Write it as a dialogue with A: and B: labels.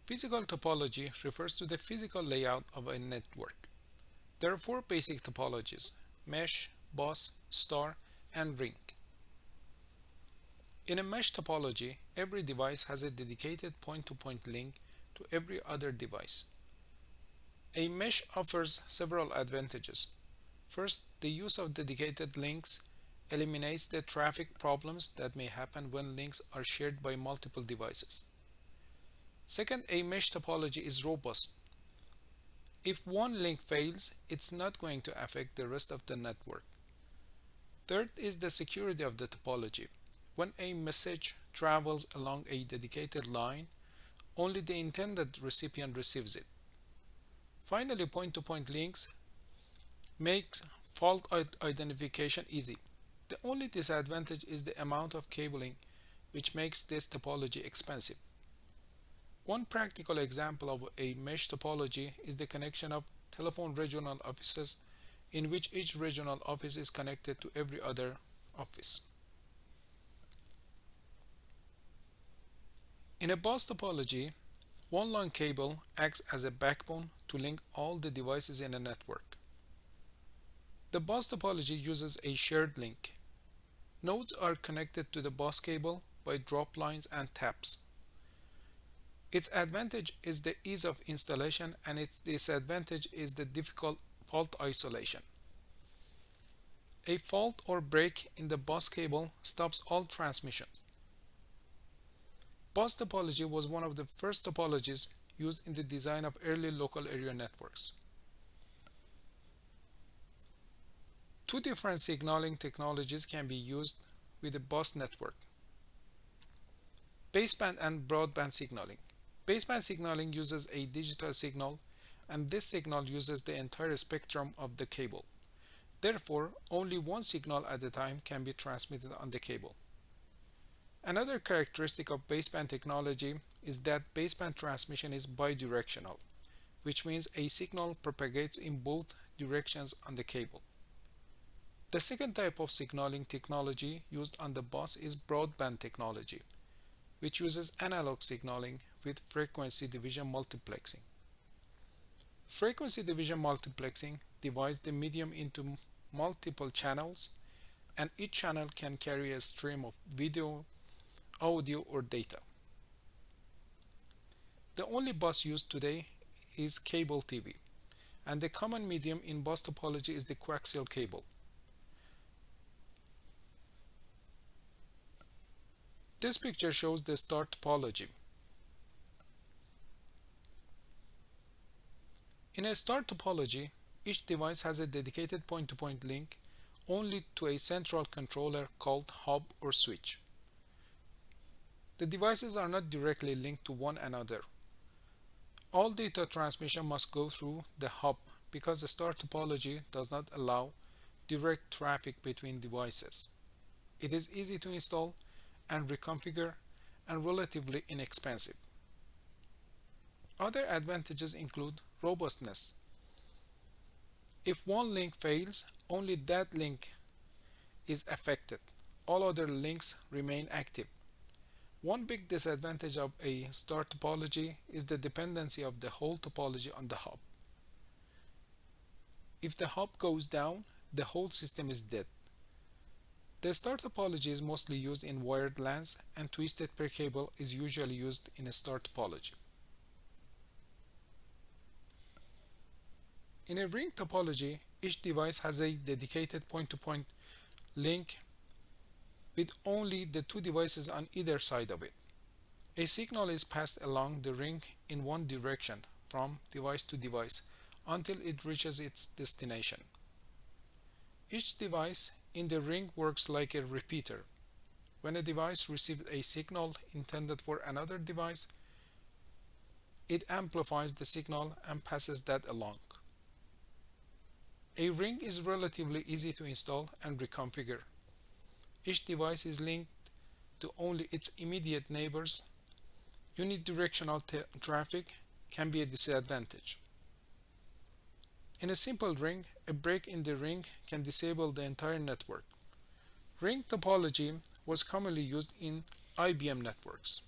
A: Physical topology refers to the physical layout of a network. There are four basic topologies: mesh, bus, star, and ring. In a mesh topology, every device has a dedicated point-to-point link to every other device. A mesh offers several advantages. First, the use of dedicated links eliminates the traffic problems that may happen when links are shared by multiple devices. Second, a mesh topology is robust. If one link fails, it's not going to affect the rest of the network. Third is the security of the topology. When a message travels along a dedicated line, only the intended recipient receives it. Finally, point-to-point links make fault identification easy. The only disadvantage is the amount of cabling, which makes this topology expensive. One practical example of a mesh topology is the connection of telephone regional offices, in which each regional office is connected to every other office. In a bus topology, one long cable acts as a backbone to link all the devices in a network. The bus topology uses a shared link. Nodes are connected to the bus cable by drop lines and taps. Its advantage is the ease of installation, and its disadvantage is the difficult fault isolation. A fault or break in the bus cable stops all transmissions. Bus topology was one of the first topologies used in the design of early local area networks. Two different signaling technologies can be used with a bus network: baseband and broadband signaling. Baseband signaling uses a digital signal, and this signal uses the entire spectrum of the cable. Therefore, only one signal at a time can be transmitted on the cable. Another characteristic of baseband technology is that baseband transmission is bidirectional, which means a signal propagates in both directions on the cable. The second type of signaling technology used on the bus is broadband technology, which uses analog signaling with frequency division multiplexing. Frequency division multiplexing divides the medium into multiple channels, and each channel can carry a stream of video, audio, or data. The only bus used today is cable TV, and the common medium in bus topology is the coaxial cable. This picture shows the star topology. In a star topology, each device has a dedicated point-to-point link only to a central controller called hub or switch. The devices are not directly linked to one another. All data transmission must go through the hub because the star topology does not allow direct traffic between devices. It is easy to install and reconfigure and relatively inexpensive. Other advantages include robustness. If one link fails, only that link is affected. All other links remain active. One big disadvantage of a star topology is the dependency of the whole topology on the hub. If the hub goes down, the whole system is dead. The star topology is mostly used in wired LANs, and twisted pair cable is usually used in a star topology. In a ring topology, each device has a dedicated point-to-point link with only the two devices on either side of it. A signal is passed along the ring in one direction from device to device until it reaches its destination. Each device in the ring works like a repeater. When a device receives a signal intended for another device, it amplifies the signal and passes that along. A ring is relatively easy to install and reconfigure. Each device is linked to only its immediate neighbors. Unidirectional traffic can be a disadvantage. In a simple ring, a break in the ring can disable the entire network. Ring topology was commonly used in IBM networks.